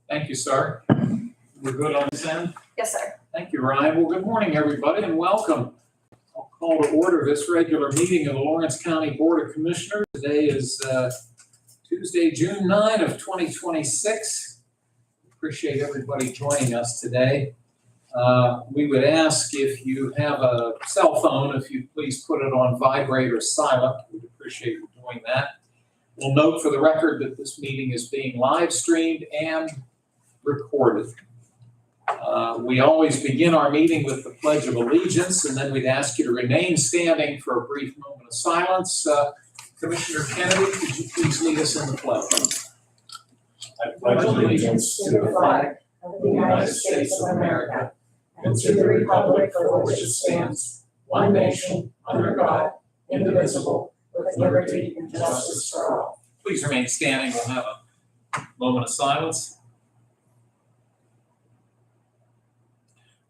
Thank you, sir. We're good on this end? Yes, sir. Thank you, Ryan. Well, good morning, everybody, and welcome. I'll call to order this regular meeting of the Lawrence County Board of Commissioners. Today is Tuesday, June 9 of 2026. Appreciate everybody joining us today. We would ask if you have a cell phone, if you please put it on vibrate or silent. We'd appreciate you doing that. We'll note for the record that this meeting is being live streamed and recorded. We always begin our meeting with the Pledge of Allegiance, and then we'd ask you to remain standing for a brief moment of silence. Commissioner Kennedy, could you please lead us in the pledge? I pledge allegiance to the flag of the United States of America and to the republic for which it stands, one nation, under God, indivisible, with liberty and justice for all. Please remain standing. We'll have a moment of silence.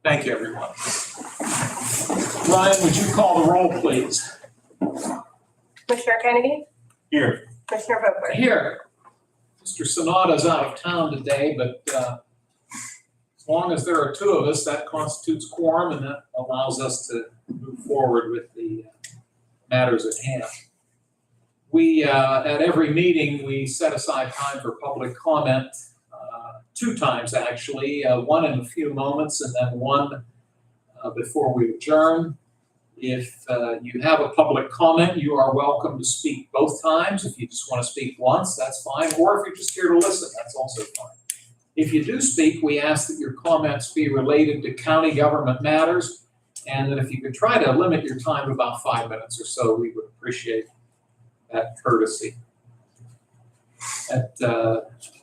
Thank you, everyone. Ryan, would you call the roll, please? Commissioner Kennedy? Here. Commissioner Vogler? Here. Mr. Sonata's out of town today, but as long as there are two of us, that constitutes quorum, and that allows us to move forward with the matters at hand. We, at every meeting, we set aside time for public comment, two times actually, one in a few moments and then one before we adjourn. If you have a public comment, you are welcome to speak both times. If you just want to speak once, that's fine. Or if you're just here to listen, that's also fine. If you do speak, we ask that your comments be related to county government matters, and that if you could try to limit your time to about 5 minutes or so, we would appreciate that courtesy.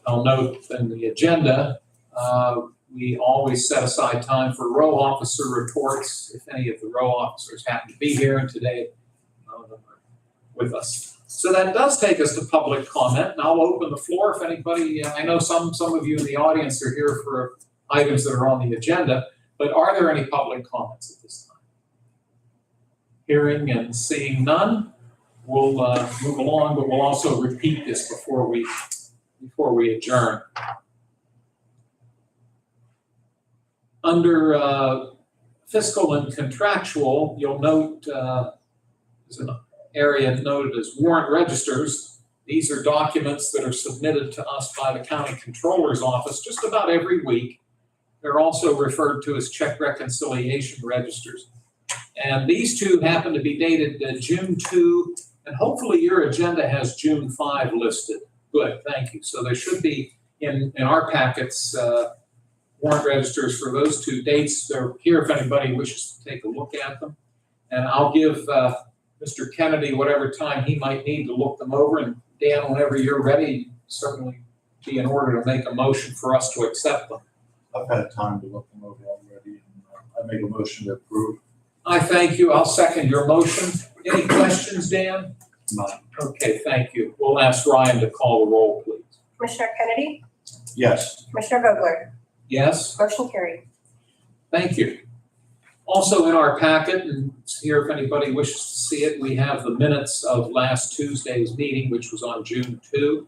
I'll note in the agenda, we always set aside time for row officer reports, if any of the row officers happen to be here, and today none of them are with us. So that does take us to public comment, and I'll open the floor if anybody, I know some of you in the audience are here for items that are on the agenda, but are there any public comments at this time? Hearing and seeing none, we'll move along, but we'll also repeat this before we adjourn. Under fiscal and contractual, you'll note there's an area noted as warrant registers. These are documents that are submitted to us by the county controller's office just about every week. They're also referred to as check reconciliation registers. And these two happen to be dated June 2, and hopefully your agenda has June 5 listed. Good, thank you. So there should be in our packets warrant registers for those two dates. They're here if anybody wishes to take a look at them. And I'll give Mr. Kennedy whatever time he might need to look them over. And Dan, whenever you're ready, certainly be in order to make a motion for us to accept them. I've had time to look them over already, and I make a motion to approve. I thank you. I'll second your motion. Any questions, Dan? None. Okay, thank you. We'll ask Ryan to call the roll, please. Commissioner Kennedy? Yes. Commissioner Vogler? Yes? Motion carried. Thank you. Also in our packet, and here if anybody wishes to see it, we have the minutes of last Tuesday's meeting, which was on June 2.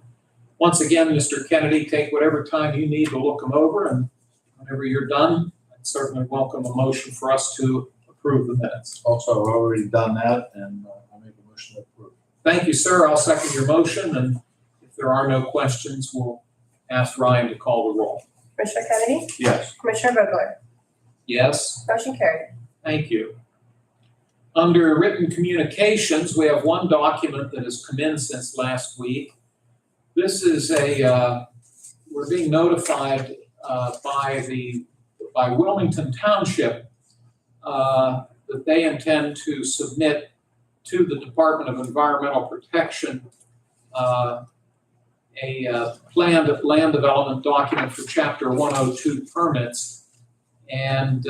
Once again, Mr. Kennedy, take whatever time you need to look them over, and whenever you're done, I'd certainly welcome a motion for us to approve the minutes. Also, I've already done that, and I make a motion to approve. Thank you, sir. I'll second your motion, and if there are no questions, we'll ask Ryan to call the roll. Commissioner Kennedy? Yes. Commissioner Vogler? Yes? Motion carried. Thank you. Under written communications, we have one document that has come in since last week. This is we're being notified by Wilmington Township that they intend to submit to the Department of Environmental Protection a planned land development document for Chapter 102 permits. And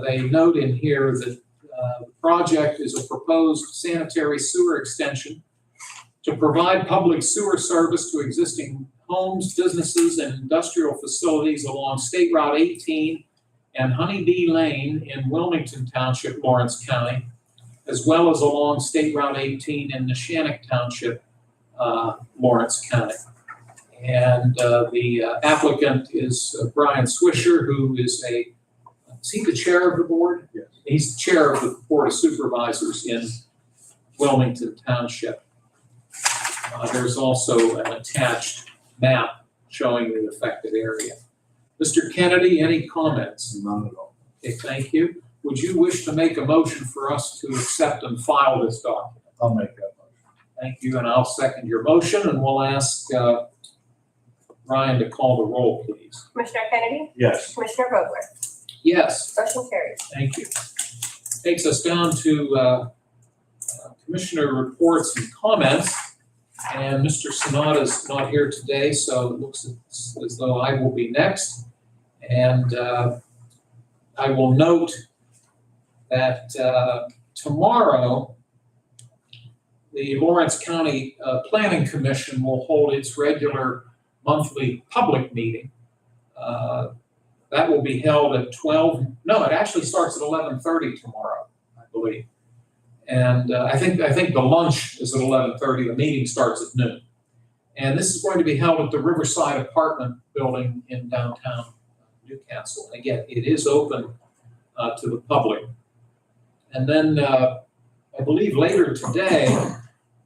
they note in here that the project is a proposed sanitary sewer extension to provide public sewer service to existing homes, businesses, and industrial facilities along State Route 18 and Honeybee Lane in Wilmington Township, Lawrence County, as well as along State Route 18 in Neshannock Township, Lawrence County. And the applicant is Brian Swisher, who is he the chair of the board? Yes. He's the chair of the Board of Supervisors in Wilmington Township. There's also an attached map showing the affected area. Mr. Kennedy, any comments? None at all. Okay, thank you. Would you wish to make a motion for us to accept and file this document? I'll make that motion. Thank you, and I'll second your motion, and we'll ask Ryan to call the roll, please. Commissioner Kennedy? Yes. Commissioner Vogler? Yes, Motion carries. thank you. Takes us down to commissioner reports and comments. And Mr. Sonata's not here today, so it looks as though I will be next. And I will note that tomorrow, the Lawrence County Planning Commission will hold its regular monthly public meeting. That will be held at it actually starts at 11:30 tomorrow, I believe. And I think the lunch is at 11:30, the meeting starts at noon. And this is going to be held at the Riverside Apartment Building in downtown Newcastle. And again, it is open to the public. And then I believe later today,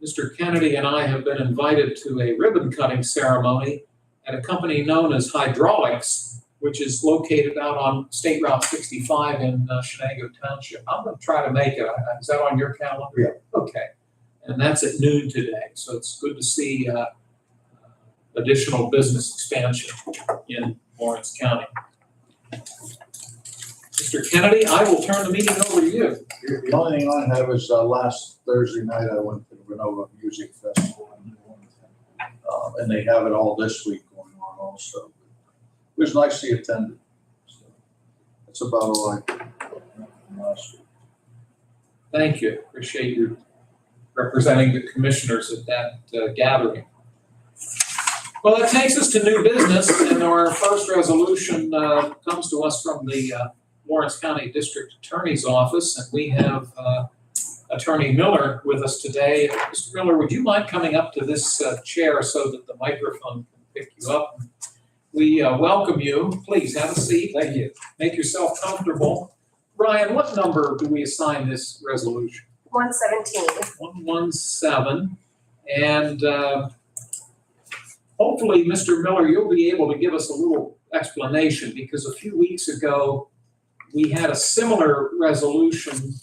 Mr. Kennedy and I have been invited to a ribbon cutting ceremony at a company known as Hydraulics, which is located out on State Route 65 in Shenango Township. I'm going to try to make it. Is that on your calendar? Yeah. Okay. And that's at noon today. So it's good to see additional business expansion in Lawrence County. Mr. Kennedy, I will turn the meeting over to you. The only thing I have is last Thursday night I went to the Renova Music Festival in New Orleans. And they have it all this week going on also. It was nicely attended. So that's about all I can from last week. Thank you. Appreciate you representing the commissioners at that gathering. Well, that takes us to new business, and our first resolution comes to us from the Lawrence County District Attorney's Office, and we have Attorney Miller with us today. Mr. Miller, would you mind coming up to this chair so that the microphone can pick you up? We welcome you. Please have a seat. Thank you. Make yourself comfortable. Brian, what number do we assign this resolution? 117. 117. And hopefully, Mr. Miller, you'll be able to give us a little explanation, because a few weeks ago, we had a similar resolution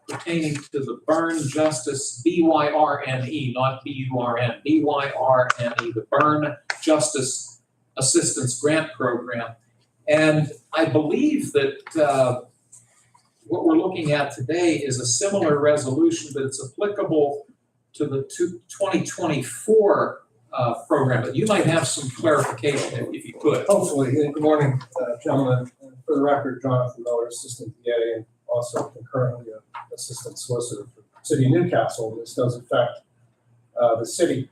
pertaining to the Burn Justice, BYRNE, not BURN, BYRNE, the Burn Justice Assistance Grant Program. And I believe that what we're looking at today is a similar resolution, but it's applicable to the 2024 program. But you might have some clarification if you could. Hopefully. Good morning, gentlemen. For the record, Jonathan Miller, Assistant DA, and also concurrently Assistant Solicitor for the City of Newcastle. This does affect the city.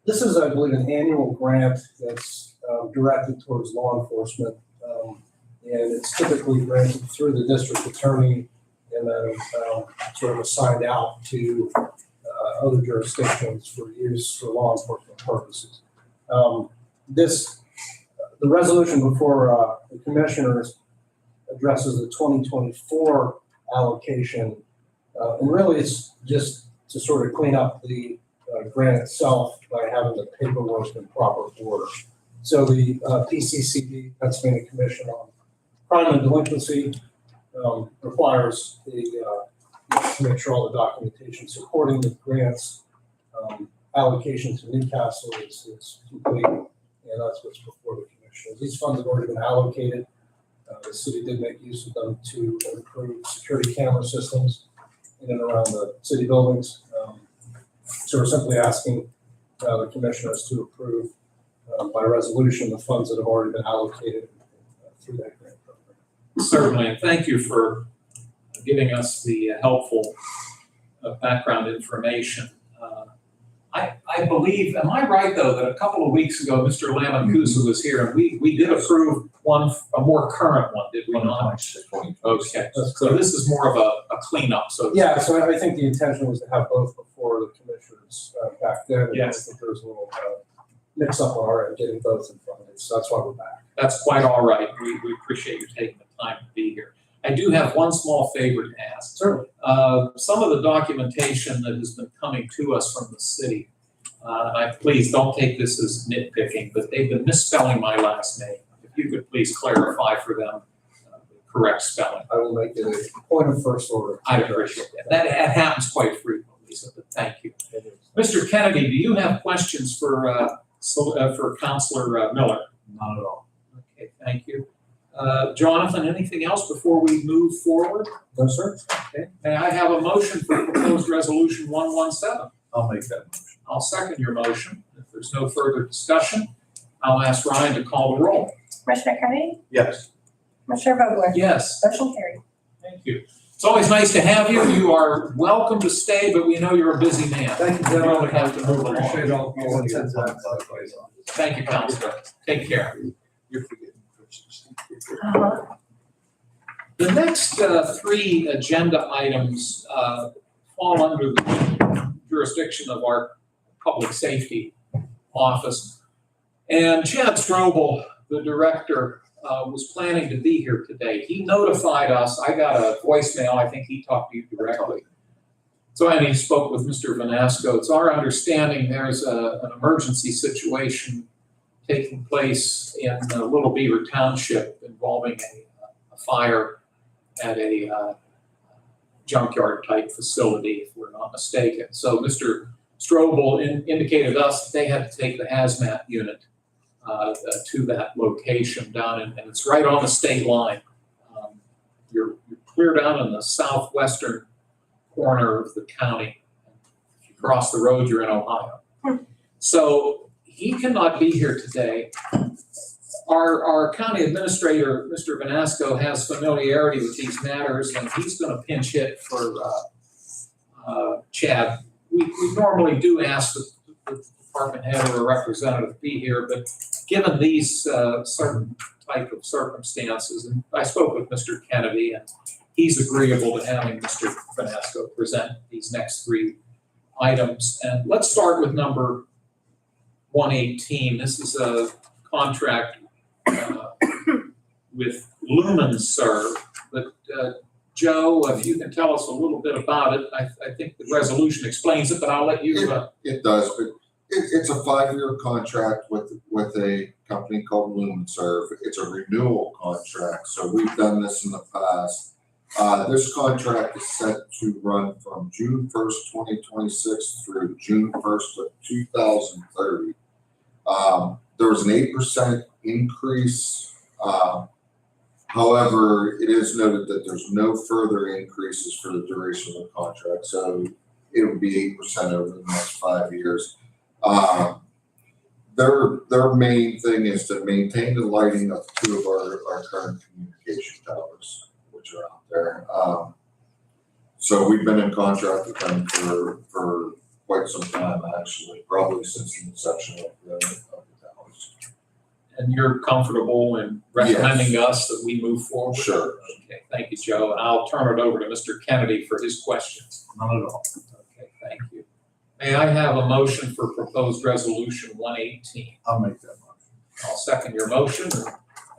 This is, I believe, an annual grant that's directed towards law enforcement, and it's typically granted through the district attorney and then sort of assigned out to other jurisdictions for use for law enforcement purposes. The resolution before the commissioners addresses the 2024 allocation, and really it's just to sort of clean up the grant itself by having the paperwork in proper order. So the PCCD, Pennsylvania Commission on Crime and Delinquency, requires to make sure all the documentation supporting the grants allocation to Newcastle is complete, and that's what's before the commissioners. These funds have already been allocated. The city did make use of them to improve security camera systems in and around the city buildings. So we're simply asking the commissioners to approve by resolution the funds that have already been allocated through that grant program. Certainly, and thank you for giving us the helpful background information. I believe, am I right though, that a couple of weeks ago, Mr. Lamancusa was here and we did approve a more current one, did we not? Okay, so this is more of a cleanup, so. Yeah, so I think the intention was to have both before the commissioners back then. And Yes. I think there was a little mix up on our end, getting both in front of it, so that's why we're back. That's quite all right. We appreciate you taking the time to be here. I do have one small favor to ask. Certainly. Some of the documentation that has been coming to us from the city, please don't take this as nitpicking, but they've been misspelling my last name. If you could please clarify for them the correct spelling, I will make it a point of first order. I'd appreciate that. That happens quite frequently, so but thank you. Mr. Kennedy, do you have questions for Counselor Miller? Not at all. Okay, thank you. Jonathan, anything else before we move forward? No, sir? Okay, may I have a motion for proposed resolution 117? I'll make that motion. I'll second your motion. If there's no further discussion, I'll ask Ryan to call the roll. Commissioner Kennedy? Yes. Commissioner Vogler? Yes, Motion carried. thank you. It's always nice to have you. You are welcome to stay, but we know you're a busy man. Thank you, You gentlemen. only have to move along. Appreciate all the attention. Thank you, Counselor. Take care. You're forgetting. The next three agenda items fall under the jurisdiction of our Public Safety Office. And Chad Strobel, the director, was planning to be here today. He notified us, I got a voicemail, I think he talked to you directly. So, and he spoke with Mr. Vanasco. It's our understanding there's an emergency situation taking place in Little Beaver Township involving a fire at a junkyard type facility, if we're not mistaken. So Mr. Strobel indicated us that they had to take the hazmat unit to that location down and it's right on the state line. You're clear down in the southwestern corner of the county. If you cross the road, you're in Ohio. So he cannot be here today. Our county administrator, Mr. Vanasco, has familiarity with these matters, and he's going to pinch hit for Chad. We normally do ask the department head or a representative to be here, but given these certain type of circumstances, and I spoke with Mr. Kennedy, and he's agreeable to having Mr. Vanasco present these next three items. And let's start with number 118. This is a contract with LumenServe. But Joe, if you can tell us a little bit about it, I think the resolution explains it, but I'll let you. It does, but it's a 5-year contract with a company called LumenServe. It's a renewal contract, so we've done this in the past. This contract is set to run from June 1st, 2026 through June 1st of 2030. There was an 8% increase. However, it is noted that there's no further increases for the duration of the contract, so it would be 8% over the next 5 years. Their main thing is to maintain the lighting of 2 of our current communication towers, which are out there. So we've been in contract with them for quite some time, actually, probably since the inception of the towers. And you're comfortable in recommending us that we move forward? Sure. Okay, thank you, Joe. And I'll turn it over to Mr. Kennedy for his questions. Not at all. Okay, thank you. May I have a motion for proposed resolution 118? I'll make that motion. I'll second your motion and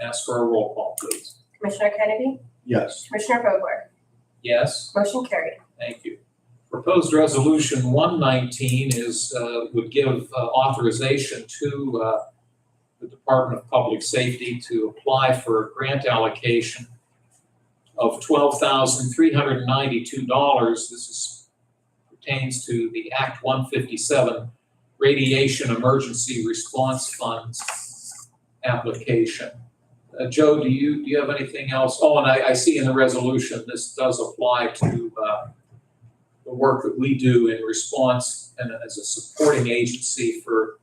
ask for a roll call, please. Commissioner Kennedy? Yes. Commissioner Vogler? Yes? Motion carried. Thank you. Proposed resolution 119 would give authorization to the Department of Public Safety to apply for a grant allocation of $12,392. This pertains to the Act 157 Radiation Emergency Response Funds application. Joe, do you have anything else? Oh, and I see in the resolution this does apply to the work that we do in response and as a supporting agency for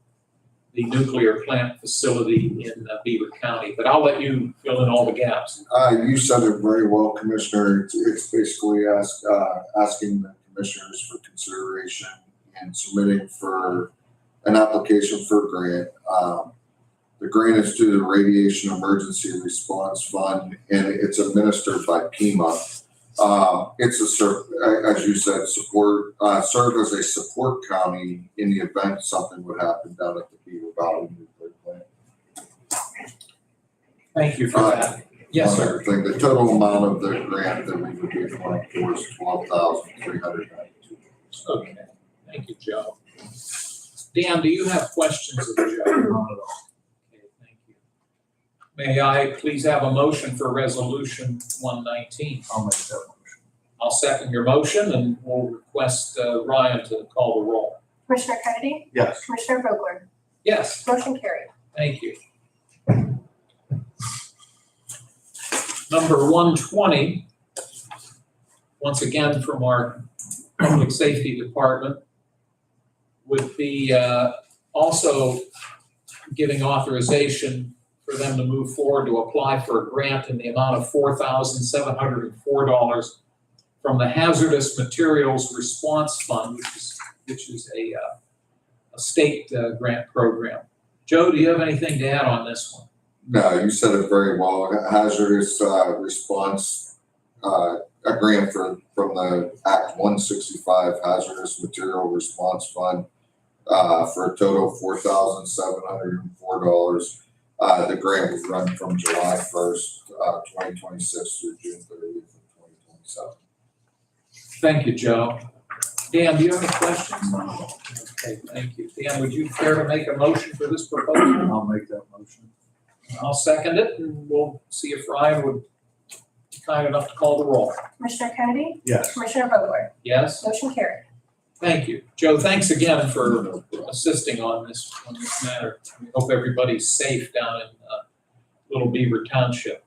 the nuclear plant facility in Beaver County. But I'll let you fill in all the gaps. You said it very well, Commissioner. It's basically asking the commissioners for consideration and submitting for an application for a grant. The grant is to the Radiation Emergency Response Fund, and it's administered by PEMA. It's as you said, serve as a support county in the event something would happen down at the Beaver Valley Nuclear Plant. Thank you for that. Yes, One sir. other thing, the total amount of the grant that we would be applying for is $12,392. Okay, thank you, Joe. Dan, do you have questions of Joe? Not at all. Okay, thank you. May I please have a motion for Resolution 119? I'll make that motion. I'll second your motion and we'll request Ryan to call the roll. Commissioner Kennedy? Yes. Commissioner Vogler? Yes, Motion carried. thank you. Number 120, once again from our Public Safety Department, would be also giving authorization for them to move forward to apply for a grant in the amount of $4,704 from the Hazardous Materials Response Fund, which is a state grant program. Joe, do you have anything to add on this one? No, you said it very well. Hazardous response, a grant from the Act 165 Hazardous Material Response Fund for a total of $4,704. The grant was run from July 1st, 2026 through June 30th of 2027. Thank you, Joe. Dan, do you have any questions? Okay, thank you. Dan, would you care to make a motion for this proposal? I'll make that motion. I'll second it, and we'll see if Ryan would be kind enough to call the roll. Commissioner Kennedy? Yes. Commissioner Vogler? Yes? Motion carried. Thank you. Joe, thanks again for assisting on this matter. We hope everybody's safe down in Little Beaver Township.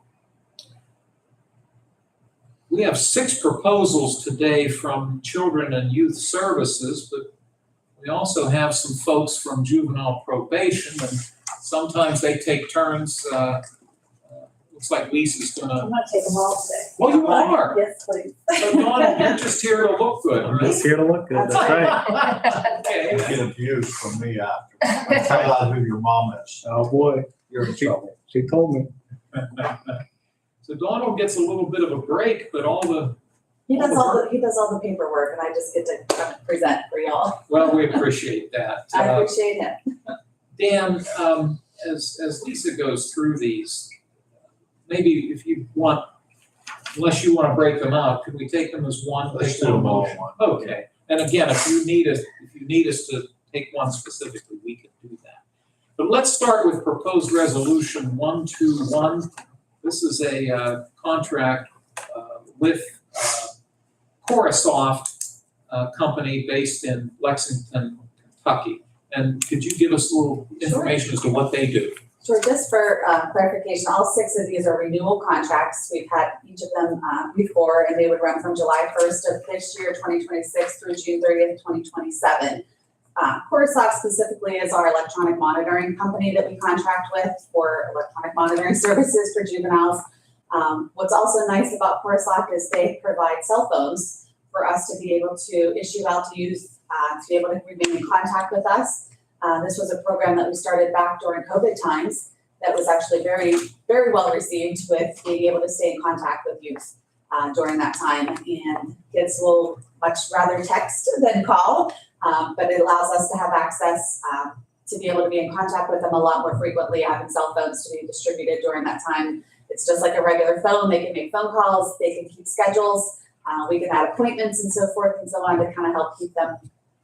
We have 6 proposals today from Children and Youth Services, but we also have some folks from juvenile probation, and sometimes they take turns. Looks like Lisa's gonna, I'm gonna take them all today. oh, you are? Yes, please. So Donna, you're just here to look good, I'm right? just here to look good, that's right. Okay. You get abused from me after. I find out who your mom is. Oh, boy. You're in trouble. She told me. So Donald gets a little bit of a break, but all the, He does all the paperwork and I just get to come and present for y'all. well, we appreciate that. I appreciate it. Dan, as Lisa goes through these, maybe if you want, unless you want to break them out, could we take them as one? Let's take do one them all motion? one. Okay, and again, if you need us to take one specifically, we can do that. But let's start with proposed resolution 121. This is a contract with Corisoft company based in Lexington, Kentucky. And could you give us a little information as to what they do? Sure, just for clarification, all 6 of these are renewal contracts. We've had each of them before, and they would run from July 1st of this year, 2026, through June 30th, 2027. Corisoft specifically is our electronic monitoring company that we contract with for electronic monitoring services for juveniles. What's also nice about Corisoft is they provide cell phones for us to be able to issue out to youth to be able to remain in contact with us. This was a program that we started back during COVID times that was actually very, very well received with being able to stay in contact with youth during that time. And kids will much rather text than call, but it allows us to have access to be able to be in contact with them a lot more frequently, having cell phones to be distributed during that time. It's just like a regular phone. They can make phone calls, they can keep schedules, we can add appointments and so forth and so on to kind of help keep them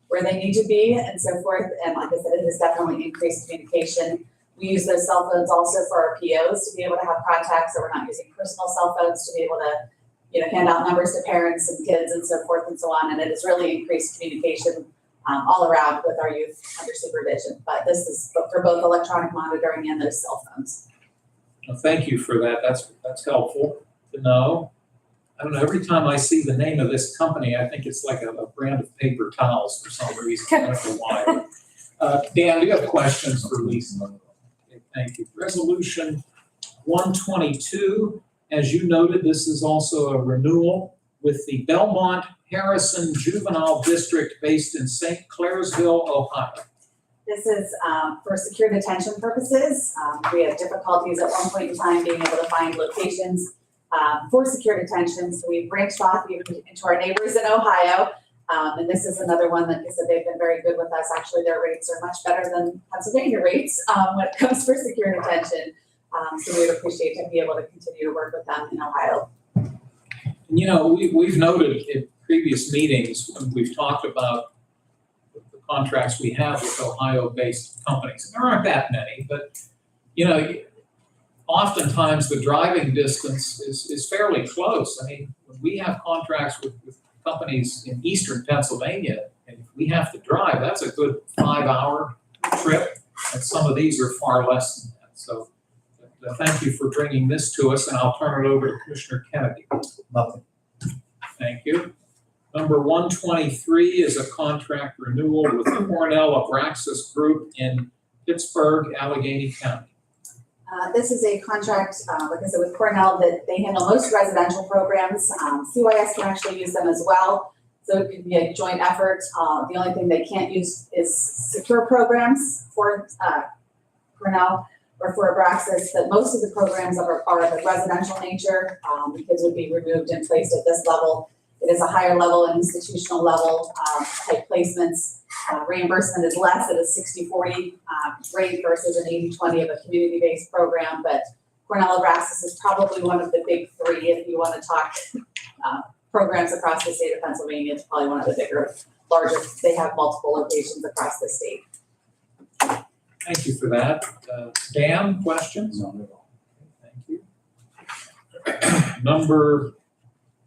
where they need to be and so forth. And like I said, it has definitely increased communication. We use those cell phones also for our POs to be able to have contacts, so we're not using personal cell phones to be able to, hand out numbers to parents and kids and so forth and so on. And it has really increased communication all around with our youth under supervision. But this is for both electronic monitoring and those cell phones. Well, thank you for that. That's helpful to know. I don't know, every time I see the name of this company, I think it's like a brand of paper towels for some reason. I don't know why. Dan, do you have questions for Lisa? Okay, thank you. Resolution 122, as you noted, this is also a renewal with the Belmont Harrison Juvenile District based in St. Clairsville, Ohio. This is for secure detention purposes. We had difficulties at one point in time being able to find locations for secure detention. So we branched off even into our neighbors in Ohio. And this is another one that, like I said, they've been very good with us. Actually, their rates are much better than Pennsylvania rates when it comes for secure detention. So we would appreciate to be able to continue to work with them in Ohio. You know, we've noted in previous meetings, when we've talked about the contracts we have with Ohio-based companies. And there aren't that many, but, you know, oftentimes the driving distance is fairly close. I mean, when we have contracts with companies in eastern Pennsylvania, and if we have to drive, that's a good 5-hour trip, and some of these are far less than that. So thank you for bringing this to us, and I'll turn it over to Commissioner Kennedy. Nothing. Thank you. Number 123 is a contract renewal with Cornell Abraxas Group in Pittsburgh, Allegheny County. This is a contract, like I said, with Cornell, that they handle most residential programs. CYS can actually use them as well, so it could be a joint effort. The only thing they can't use is secure programs for Cornell or for Abraxas, but most of the programs are of a residential nature. The kids would be removed and placed at this level. It is a higher level and institutional level type placements. Reimbursement is less at a 60-40 rate versus an 80-20 of a community-based program, but Cornell Abraxas is probably one of the big three if you want to talk programs across the state of Pennsylvania. It's probably one of the bigger, larger. They have multiple locations across the state. Thank you for that. Dan, questions? None at all. Thank you. Number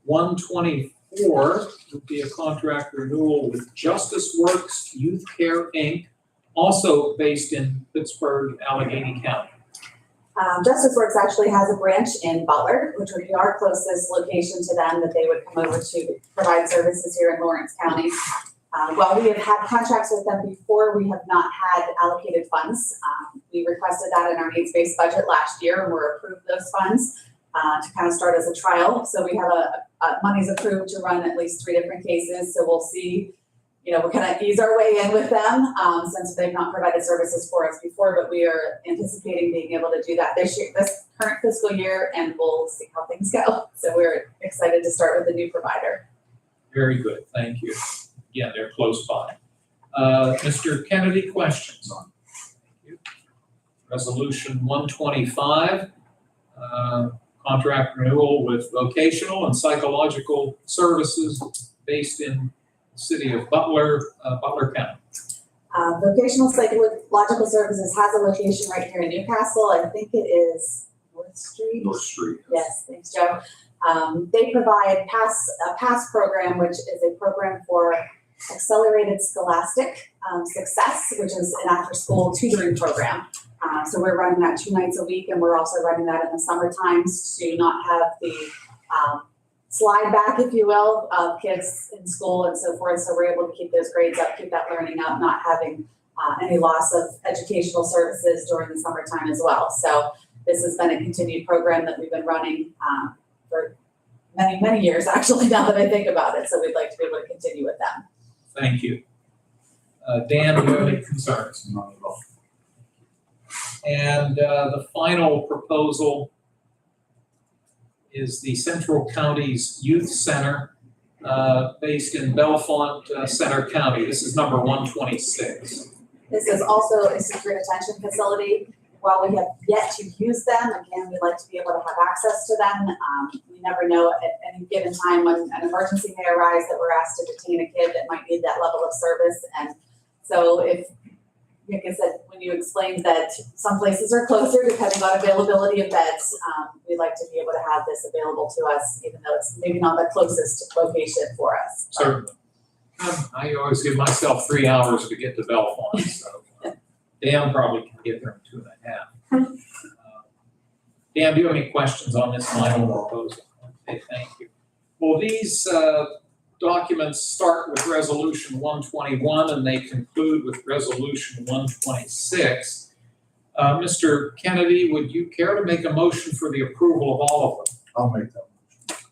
124 would be a contract renewal with Justice Works Youth Care, Inc., also based in Pittsburgh, Allegheny County. Justice Works actually has a branch in Butler, which would be our closest location to them that they would come over to provide services here in Lawrence County. While we have had contracts with them before, we have not had allocated funds. We requested that in our needs-based budget last year and were approved those funds to kind of start as a trial. So we have money's approved to run at least 3 different cases. So we'll see, you know, we're kind of ease our way in with them since they've not provided services for us before, but we are anticipating being able to do that this year, this current fiscal year, and we'll see how things go. So we're excited to start with a new provider. Very good, thank you. Yeah, they're close by. Mr. Kennedy, questions on? Thank you. Resolution 125, contract renewal with vocational and psychological services based in the city of Butler, Butler County. Vocational Psychological Services has a location right here in Newcastle. I think it is North Street. North Street. Yes, thanks, Joe. They provide a PASS program, which is a program for accelerated scholastic success, which is an after-school tutoring program. So we're running that 2 nights a week, and we're also running that in the summer times to not have the slide back, if you will, of kids in school and so forth. So we're able to keep those grades up, keep that learning up, not having any loss of educational services during the summertime as well. So this has been a continued program that we've been running for many, many years, actually, now that I think about it. So we'd like to be able to continue with them. Thank you. Dan, do you have any concerns? None at all. And the final proposal is the Central Counties Youth Center based in Bellefonte Center County. This is number 126. This is also a secure detention facility. While we have yet to use them, again, we'd like to be able to have access to them. We never know at any given time when an emergency may arise that we're asked to detain a kid that might need that level of service. And so if, like I said, when you explained that some places are closer depending on availability of beds, we'd like to be able to have this available to us, even though it's maybe not the closest location for us. Certainly. I always give myself 3 hours to get to Bellefonte, so Dan probably can get there in 2.5. Dan, do you have any questions on this final proposal? Okay, thank you. Well, these documents start with Resolution 121 and they conclude with Resolution 126. Mr. Kennedy, would you care to make a motion for the approval of all of them? I'll make that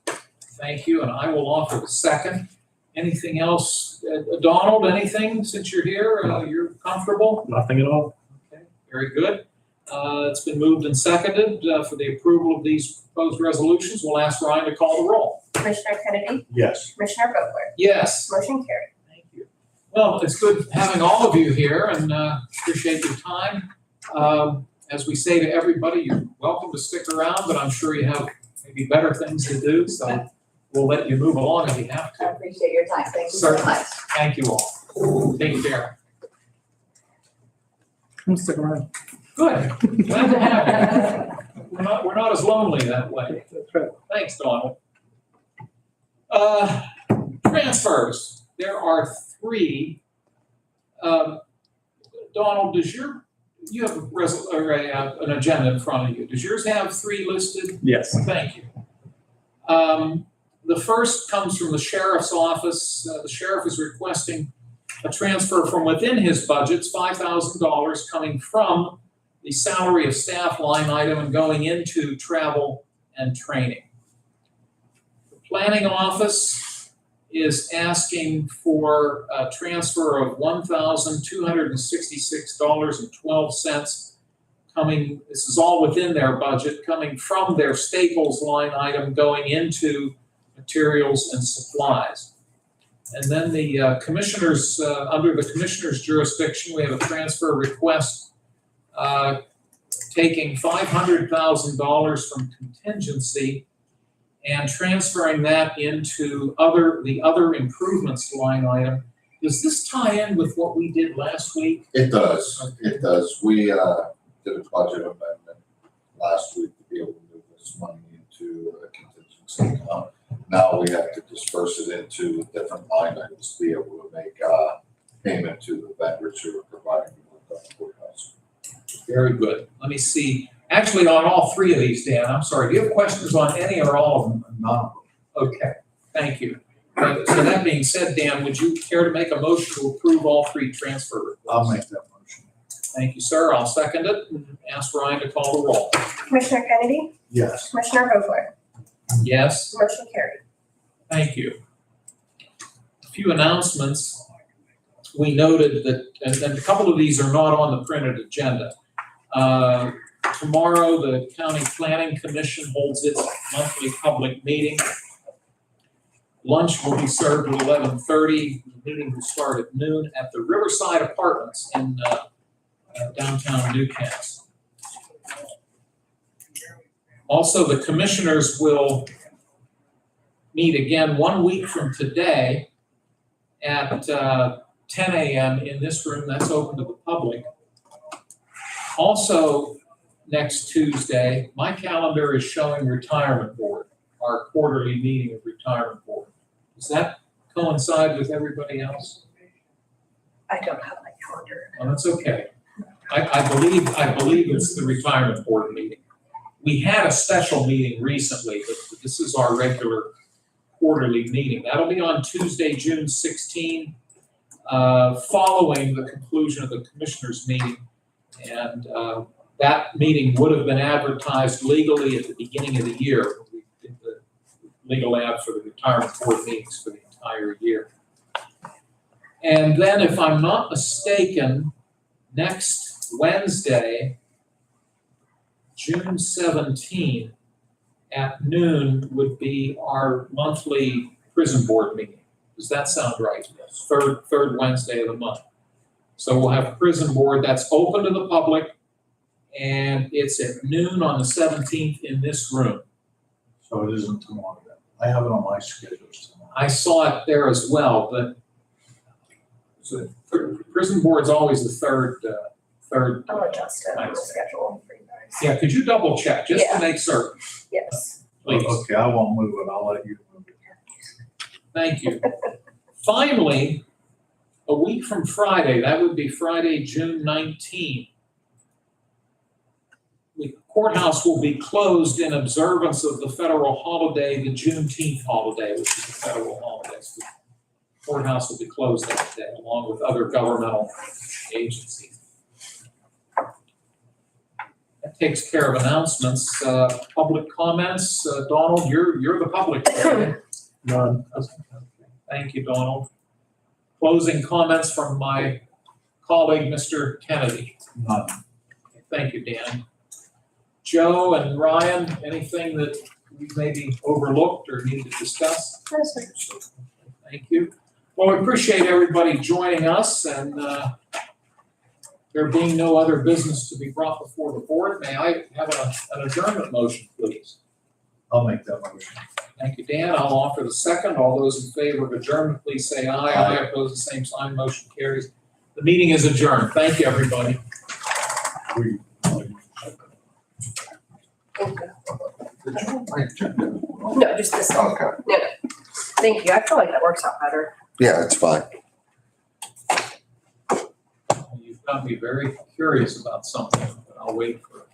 motion. Thank you, and I will offer the second. Anything else? Donald, anything since you're here? You're comfortable? Nothing at all. Okay, very good. It's been moved and seconded for the approval of these proposed resolutions. We'll ask Ryan to call the roll. Commissioner Kennedy? Yes. Commissioner Vogler? Yes. Motion carried. Thank you. Well, it's good having all of you here and appreciate your time. As we say to everybody, you're welcome to stick around, but I'm sure you have maybe better things to do, so we'll let you move along if you have I to. appreciate your time. Thank you so Certainly. much. Thank you all. Take care. I'm sticking around. Good. Glad to have you. We're not as lonely that way. That's right. Thanks, Donald. Transfers. There are 3. Donald, you have an agenda in front of you. Does yours have 3 listed? Yes. Thank you. The first comes from the sheriff's office. The sheriff is requesting a transfer from within his budgets, $5,000 coming from the salary of staff line item and going into travel and training. The planning office is asking for a transfer of $1,266.12 coming, this is all within their budget, coming from their staples line item going into materials and supplies. And then the commissioners, under the commissioner's jurisdiction, we have a transfer request taking $500,000 from contingency and transferring that into the other improvements line item. Does this tie in with what we did last week? It does, it does. We did a budget amendment last week to be able to move this money into a contingency account. Now we have to disperse it into different line items to be able to make payment to the vendors who are providing the work on the courthouse. Very good. Let me see. Actually, on all 3 of these, Dan, I'm sorry, do you have questions on any or all of them? None. Okay, thank you. So that being said, Dan, would you care to make a motion to approve all 3 transfer requests? I'll make that motion. Thank you, sir. I'll second it and ask Ryan to call the roll. Commissioner Kennedy? Yes. Commissioner Vogler? Yes? Motion carried. Thank you. A few announcements. We noted that, and a couple of these are not on the printed agenda. Tomorrow, the County Planning Commission holds its monthly public meeting. Lunch will be served at 11:30. The meeting will start at noon at the Riverside Apartments in downtown Newcastle. Also, the commissioners will meet again 1 week from today at 10 a.m. in this room. That's open to the public. Also, next Tuesday, my calendar is showing retirement board, our quarterly meeting of retirement board. Does that coincide with everybody else? I don't have my calendar. Oh, that's okay. I believe it's the retirement board meeting. We had a special meeting recently, but this is our regular quarterly meeting. That'll be on Tuesday, June 16, following the conclusion of the commissioners' meeting. And that meeting would have been advertised legally at the beginning of the year. We did the legal ad for the retirement board meetings for the entire year. And then, if I'm not mistaken, next Wednesday, June 17 at noon would be our monthly prison board meeting. Does that sound right? Yes. Third Wednesday of the month. So we'll have prison board that's open to the public, and it's at noon on the 17th in this room. So it isn't tomorrow then. I have it on my schedules tomorrow. I saw it there as well, but so prison board's always the third. I'll adjust it on the schedule for you guys. Yeah, could you double check just to Yeah. make certain, Yes. please? Okay, I won't move it. I'll let you move it. Thank you. Finally, a week from Friday, that would be Friday, June 19th, the courthouse will be closed in observance of the federal holiday, the Juneteenth holiday, which is the federal holiday. So the courthouse will be closed that day, along with other governmental agencies. That takes care of announcements. Public comments. Donald, you're the public. None. Thank you, Donald. Closing comments from my colleague, Mr. Kennedy. None. Thank you, Dan. Joe and Ryan, anything that we maybe overlooked or need to discuss? Thank you. Well, we appreciate everybody joining us, and there being no other business to be brought before the board, may I have an adjournment motion, please? I'll make that motion. Thank you, Dan. I'll offer the second. All those in favor of adjournment, please say aye. Aye. Opposed, the same sign. Motion carries. The meeting is adjourned. Thank you, everybody. No, just this one. Okay, No, no. Thank you. I feel like that works out better. yeah, it's fine. You've got me very curious about something, but I'll wait for